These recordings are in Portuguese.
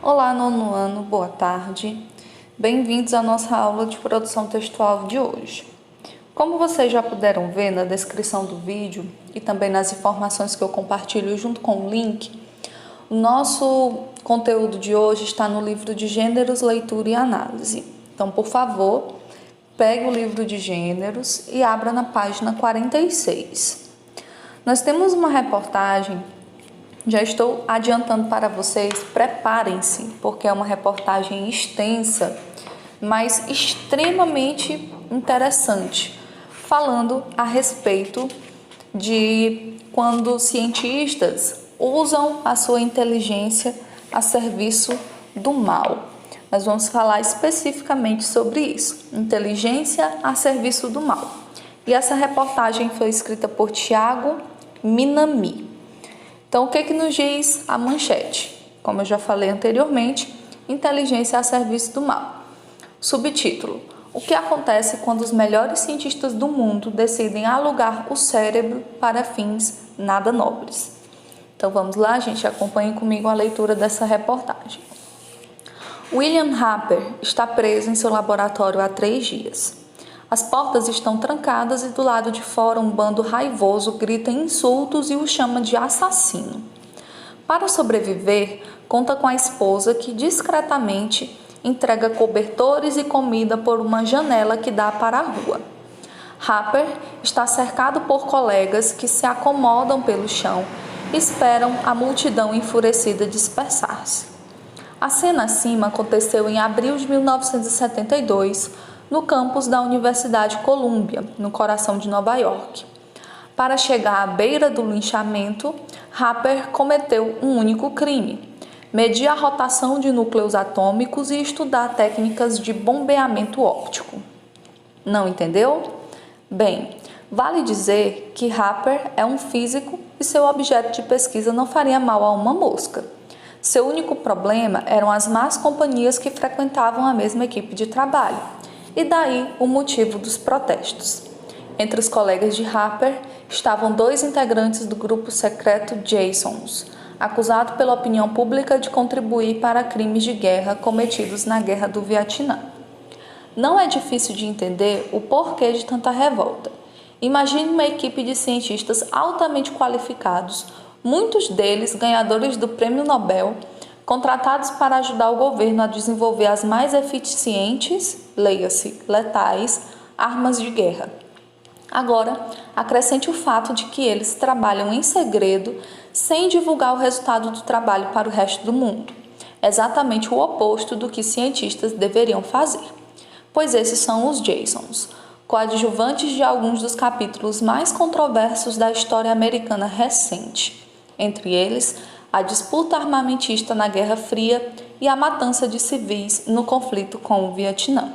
Olá, nono ano, boa tarde. Bem-vindos à nossa aula de produção textual de hoje. Como vocês já puderam ver na descrição do vídeo e também nas informações que eu compartilho junto com o link, o nosso conteúdo de hoje está no livro de Gêneros, Leitura e Análise. Então, por favor, pegue o livro de Gêneros e abra na página 46. Nós temos uma reportagem. Já estou adiantando para vocês, preparem-se, porque é uma reportagem extensa, mas extremamente interessante, falando a respeito de quando cientistas usam a sua inteligência a serviço do mal. Nós vamos falar especificamente sobre isso, inteligência a serviço do mal. E essa reportagem foi escrita por Tiago Minami. Então, o que nos diz a manchete? Como eu já falei anteriormente, inteligência a serviço do mal. Subtítulo: o que acontece quando os melhores cientistas do mundo decidem alugar o cérebro para fins nada nobres? Então, vamos lá, gente, acompanhem comigo a leitura dessa reportagem. William Harper está preso em seu laboratório há 3 dias. As portas estão trancadas e do lado de fora um bando raivoso grita insultos e o chama de assassino. Para sobreviver, conta com a esposa que discretamente entrega cobertores e comida por uma janela que dá para a rua. Harper está cercado por colegas que se acomodam pelo chão e esperam a multidão enfurecida dispersar-se. A cena acima aconteceu em abril de 1972, no campus da Universidade Columbia, no coração de Nova York. Para chegar à beira do linchamento, Harper cometeu um único crime: medir a rotação de núcleos atômicos e estudar técnicas de bombeamento óptico. Não entendeu? Bem, vale dizer que Harper é um físico e seu objeto de pesquisa não faria mal a uma mosca. Seu único problema eram as más companhias que frequentavam a mesma equipe de trabalho. E daí o motivo dos protestos. Entre os colegas de Harper estavam 2 integrantes do grupo secreto Jasons, acusado pela opinião pública de contribuir para crimes de guerra cometidos na Guerra do Vietnã. Não é difícil de entender o porquê de tanta revolta. Imagine uma equipe de cientistas altamente qualificados, muitos deles ganhadores do Prêmio Nobel, contratados para ajudar o governo a desenvolver as mais eficientes, leia-se, letais, armas de guerra. Agora, acrescente o fato de que eles trabalham em segredo, sem divulgar o resultado do trabalho para o resto do mundo. Exatamente o oposto do que cientistas deveriam fazer. Pois esses são os Jasons, coadjuvantes de alguns dos capítulos mais controversos da história americana recente. Entre eles, a disputa armamentista na Guerra Fria e a matança de civis no conflito com o Vietnã.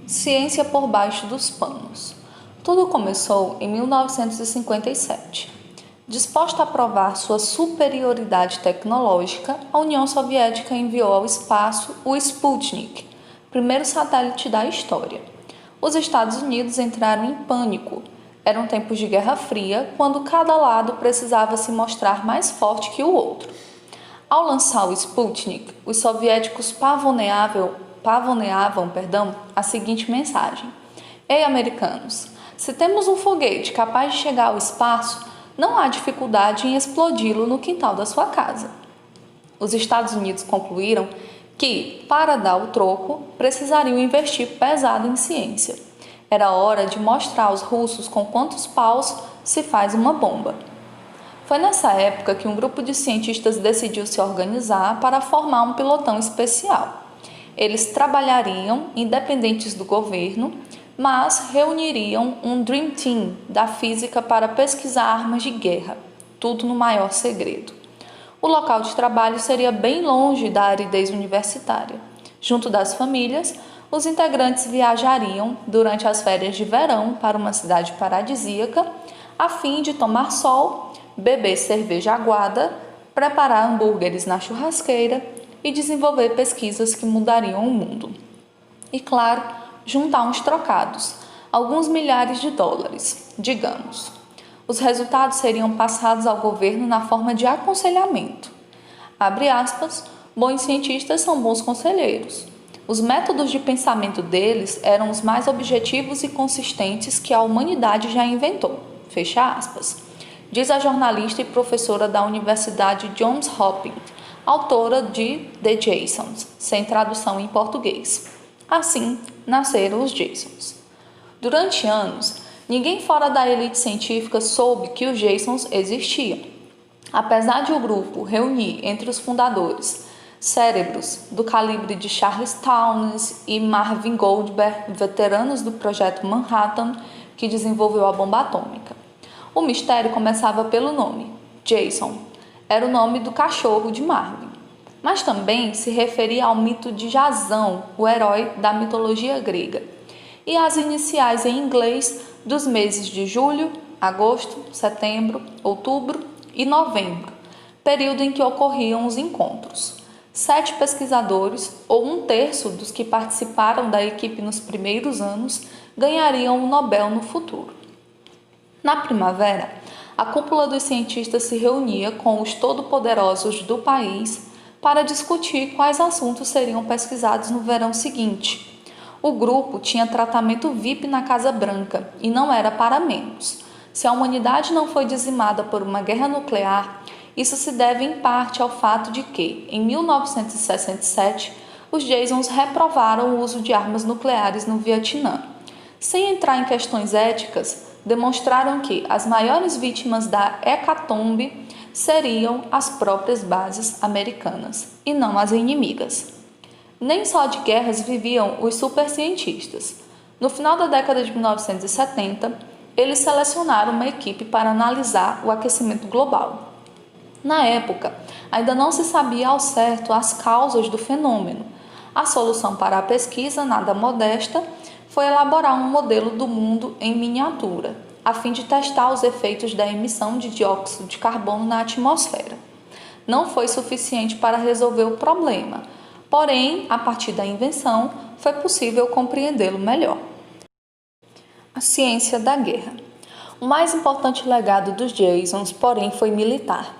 Ciência por baixo dos panos. Tudo começou em 1957. Disposta a provar sua superioridade tecnológica, a União Soviética enviou ao espaço o Sputnik, primeiro satélite da história. Os Estados Unidos entraram em pânico. Eram tempos de Guerra Fria, quando cada lado precisava se mostrar mais forte que o outro. Ao lançar o Sputnik, os soviéticos pavoneavam a seguinte mensagem: Ei, americanos, se temos um foguete capaz de chegar ao espaço, não há dificuldade em explodi-lo no quintal da sua casa. Os Estados Unidos concluíram que, para dar o troco, precisariam investir pesado em ciência. Era hora de mostrar aos russos com quantos paus se faz uma bomba. Foi nessa época que um grupo de cientistas decidiu se organizar para formar um pilotão especial. Eles trabalhariam independentes do governo, mas reuniriam um Dream Team da física para pesquisar armas de guerra, tudo no maior segredo. O local de trabalho seria bem longe da aridez universitária. Junto das famílias, os integrantes viajariam durante as férias de verão para uma cidade paradisíaca, a fim de tomar sol, beber cerveja aguada, preparar hambúrgueres na churrasqueira e desenvolver pesquisas que mudariam o mundo. E claro, juntar uns trocados, alguns milhares de dólares, digamos. Os resultados seriam passados ao governo na forma de aconselhamento. Abre aspas, Bons cientistas são bons conselheiros. Os métodos de pensamento deles eram os mais objetivos e consistentes que a humanidade já inventou. Fecha aspas. Diz a jornalista e professora da Universidade Johns Hopkins, autora de The Jasons, sem tradução em português. Assim, nasceram os Jasons. Durante anos, ninguém fora da elite científica soube que os Jasons existiam. Apesar de o grupo reunir entre os fundadores cérebros do calibre de Charles Townes e Marvin Goldberg, veteranos do projeto Manhattan, que desenvolveu a bomba atômica. O mistério começava pelo nome. Jason era o nome do cachorro de Marvin, mas também se referia ao mito de Jasão, o herói da mitologia grega, e as iniciais em inglês dos meses de julho, agosto, setembro, outubro e novembro, período em que ocorriam os encontros. 7 pesquisadores, ou 1/3 dos que participaram da equipe nos primeiros anos, ganhariam o Nobel no futuro. Na primavera, a cúpula dos cientistas se reunia com os todo-poderosos do país para discutir quais assuntos seriam pesquisados no verão seguinte. O grupo tinha tratamento VIP na Casa Branca e não era para menos. Se a humanidade não foi dizimada por uma guerra nuclear, isso se deve em parte ao fato de que, em 1967, os Jasons reprovaram o uso de armas nucleares no Vietnã. Sem entrar em questões éticas, demonstraram que as maiores vítimas da hecatombe seriam as próprias bases americanas, e não as inimigas. Nem só de guerras viviam os supercientistas. No final da década de 1970, eles selecionaram uma equipe para analisar o aquecimento global. Na época, ainda não se sabia ao certo as causas do fenômeno. A solução para a pesquisa, nada modesta, foi elaborar um modelo do mundo em miniatura, a fim de testar os efeitos da emissão de dióxido de carbono na atmosfera. Não foi suficiente para resolver o problema, porém, a partir da invenção, foi possível compreendê-lo melhor. A ciência da guerra. O mais importante legado dos Jasons, porém, foi militar.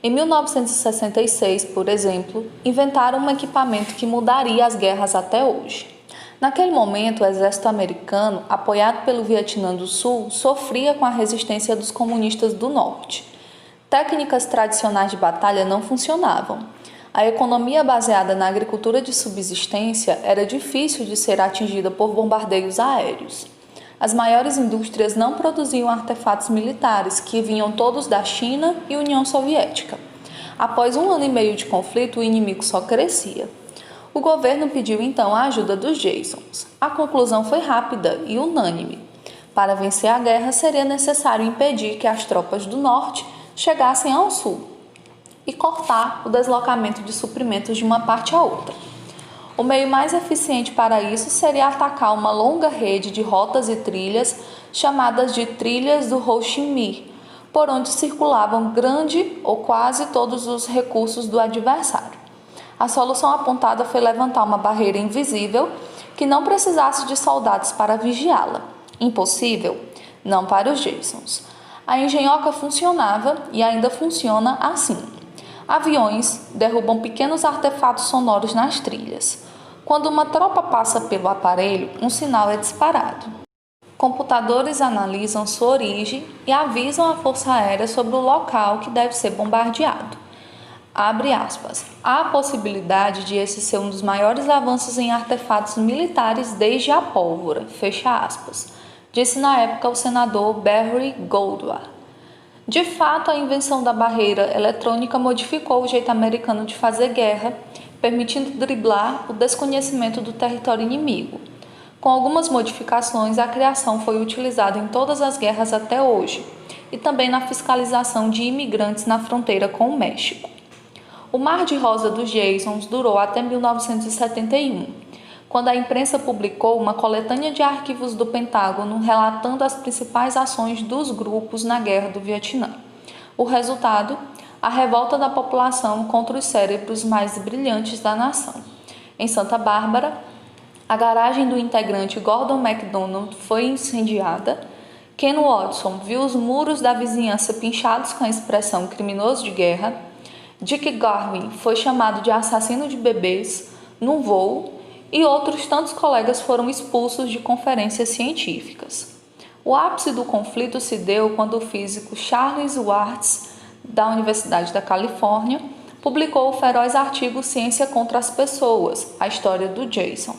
Em 1966, por exemplo, inventaram um equipamento que mudaria as guerras até hoje. Naquele momento, o exército americano, apoiado pelo Vietnã do Sul, sofria com a resistência dos comunistas do Norte. Técnicas tradicionais de batalha não funcionavam. A economia baseada na agricultura de subsistência era difícil de ser atingida por bombardeios aéreos. As maiores indústrias não produziam artefatos militares, que vinham todos da China e União Soviética. Após 1 ano e meio de conflito, o inimigo só crescia. O governo pediu então a ajuda dos Jasons. A conclusão foi rápida e unânime. Para vencer a guerra, seria necessário impedir que as tropas do norte chegassem ao sul e cortar o deslocamento de suprimentos de uma parte a outra. O meio mais eficiente para isso seria atacar uma longa rede de rotas e trilhas, chamadas de trilhas do Ho Chi Minh, por onde circulavam grande ou quase todos os recursos do adversário. A solução apontada foi levantar uma barreira invisível que não precisasse de soldados para vigiá-la. Impossível? Não para os Jasons. A engenhoca funcionava e ainda funciona assim. Aviões derrubam pequenos artefatos sonoros nas trilhas. Quando uma tropa passa pelo aparelho, um sinal é disparado. Computadores analisam sua origem e avisam a Força Aérea sobre o local que deve ser bombardeado. Abre aspas. Há a possibilidade de esse ser um dos maiores avanços em artefatos militares desde a pólvora, fecha aspas, disse na época o senador Barry Goldwater. De fato, a invenção da barreira eletrônica modificou o jeito americano de fazer guerra, permitindo driblar o desconhecimento do território inimigo. Com algumas modificações, a criação foi utilizada em todas as guerras até hoje, e também na fiscalização de imigrantes na fronteira com o México. O Mar de Rosa dos Jasons durou até 1971, quando a imprensa publicou uma coletânea de arquivos do Pentágono relatando as principais ações dos grupos na Guerra do Vietnã. O resultado? A revolta da população contra os cérebros mais brilhantes da nação. Em Santa Bárbara, a garagem do integrante Gordon MacDonald foi incendiada. Ken Watson viu os muros da vizinhança pinchados com a expressão criminoso de guerra. Dick Garvin foi chamado de assassino de bebês num voo e outros tantos colegas foram expulsos de conferências científicas. O ápice do conflito se deu quando o físico Charles Schwartz, da Universidade da Califórnia, publicou o feroz artigo Ciência contra as Pessoas, a história do Jason,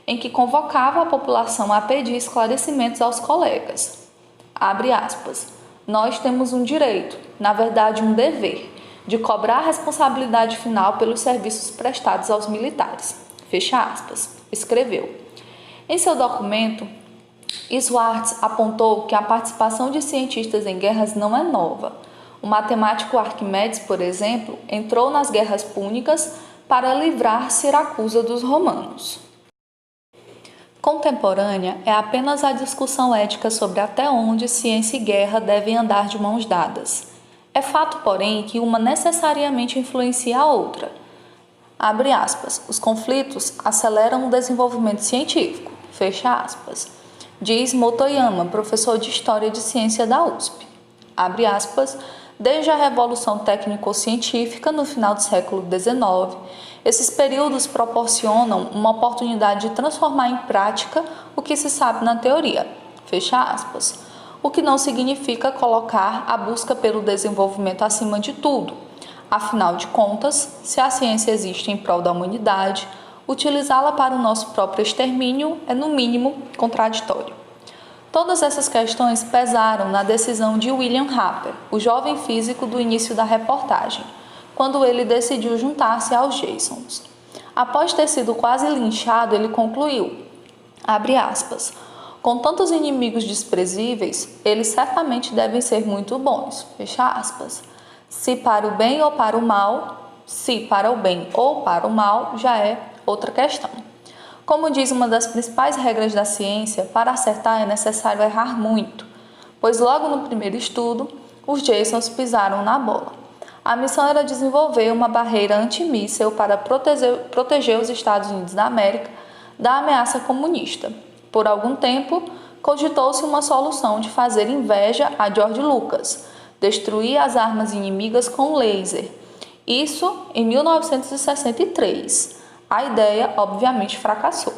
em que convocava a população a pedir esclarecimentos aos colegas. Abre aspas. Nós temos um direito, na verdade um dever, de cobrar a responsabilidade final pelos serviços prestados aos militares. Fecha aspas. Escreveu. Em seu documento, Schwartz apontou que a participação de cientistas em guerras não é nova. O matemático Arquimedes, por exemplo, entrou nas guerras púnicas para livrar Siracusa dos romanos. Contemporânea é apenas a discussão ética sobre até onde ciência e guerra devem andar de mãos dadas. É fato, porém, que uma necessariamente influencia a outra. Abre aspas. Os conflitos aceleram o desenvolvimento científico. Fecha aspas. Diz Motoyama, professor de História de Ciência da USP. Abre aspas. Desde a Revolução Técnico-Científica, no final do século XIX, esses períodos proporcionam uma oportunidade de transformar em prática o que se sabe na teoria. Fecha aspas. O que não significa colocar a busca pelo desenvolvimento acima de tudo. Afinal de contas, se a ciência existe em prol da humanidade, utilizá-la para o nosso próprio extermínio é, no mínimo, contraditório. Todas essas questões pesaram na decisão de William Harper, o jovem físico do início da reportagem, quando ele decidiu juntar-se aos Jasons. Após ter sido quase linchado, ele concluiu, abre aspas, com tantos inimigos desprezíveis, eles certamente devem ser muito bons, fecha aspas. Se para o bem ou para o mal, se para o bem ou para o mal, já é outra questão. Como diz uma das principais regras da ciência, para acertar é necessário errar muito, pois logo no primeiro estudo, os Jasons pisaram na bola. A missão era desenvolver uma barreira antimíssel para proteger os Estados Unidos da América da ameaça comunista. Por algum tempo, cogitou-se uma solução de fazer inveja a George Lucas, destruir as armas inimigas com laser. Isso em 1963. A ideia, obviamente, fracassou.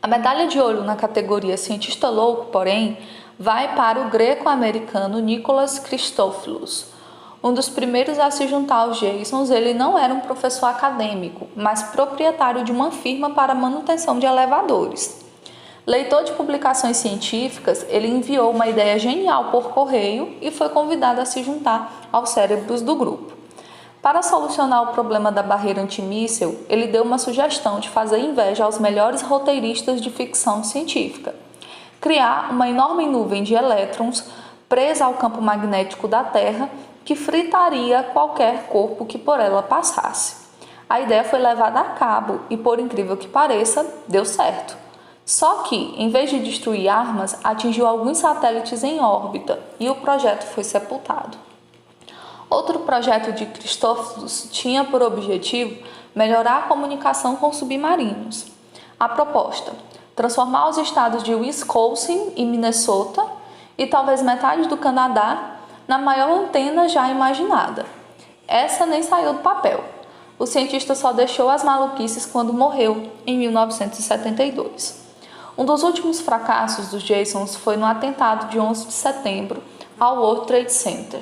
A medalha de ouro na categoria cientista louco, porém, vai para o greco-americano Nicholas Christophilus. Um dos primeiros a se juntar aos Jasons, ele não era um professor acadêmico, mas proprietário de uma firma para manutenção de elevadores. Leitor de publicações científicas, ele enviou uma ideia genial por correio e foi convidado a se juntar aos cérebros do grupo. Para solucionar o problema da barreira antimíssel, ele deu uma sugestão de fazer inveja aos melhores roteiristas de ficção científica. Criar uma enorme nuvem de elétrons presa ao campo magnético da Terra que fritaria qualquer corpo que por ela passasse. A ideia foi levada a cabo e, por incrível que pareça, deu certo. Só que, em vez de destruir armas, atingiu alguns satélites em órbita e o projeto foi sepultado. Outro projeto de Christophilus tinha por objetivo melhorar a comunicação com submarinos. A proposta: transformar os estados de Wisconsin e Minnesota e talvez metade do Canadá na maior antena já imaginada. Essa nem saiu do papel. O cientista só deixou as maluquices quando morreu, em 1972. Um dos últimos fracassos dos Jasons foi no atentado de 11 de setembro ao World Trade Center,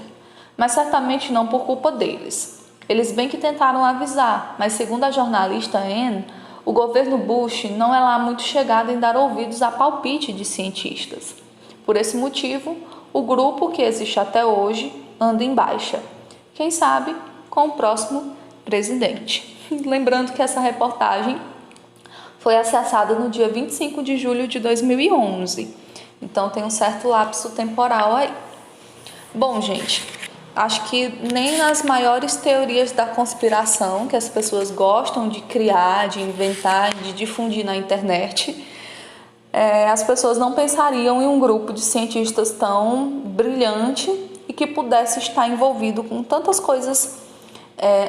mas certamente não por culpa deles. Eles bem que tentaram avisar, mas segundo a jornalista Anne, o governo Bush não é lá muito chegado em dar ouvidos a palpite de cientistas. Por esse motivo, o grupo, que existe até hoje, anda em baixa. Quem sabe com o próximo presidente. Lembrando que essa reportagem foi acessada no dia 25 de julho de 2011. Então tem um certo lapso temporal aí. Bom, gente, acho que nem nas maiores teorias da conspiração que as pessoas gostam de criar, de inventar, de difundir na internet, as pessoas não pensariam em um grupo de cientistas tão brilhante e que pudesse estar envolvido com tantas coisas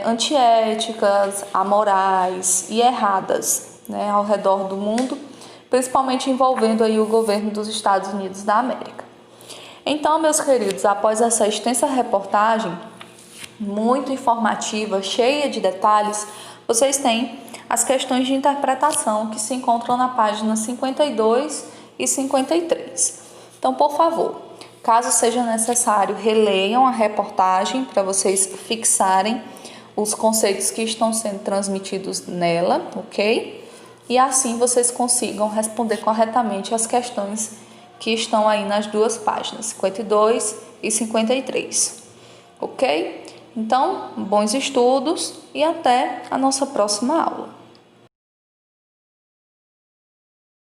antiéticas, amorais e erradas, né, ao redor do mundo, principalmente envolvendo aí o governo dos Estados Unidos da América. Então, meus queridos, após essa extensa reportagem, muito informativa, cheia de detalhes, vocês têm as questões de interpretação que se encontram na página 52 e 53. Então, por favor, caso seja necessário, releiam a reportagem para vocês fixarem os conceitos que estão sendo transmitidos nela, ok? E assim vocês consigam responder corretamente as questões que estão aí nas duas páginas, 52 e 53, ok? Então, bons estudos e até a nossa próxima aula.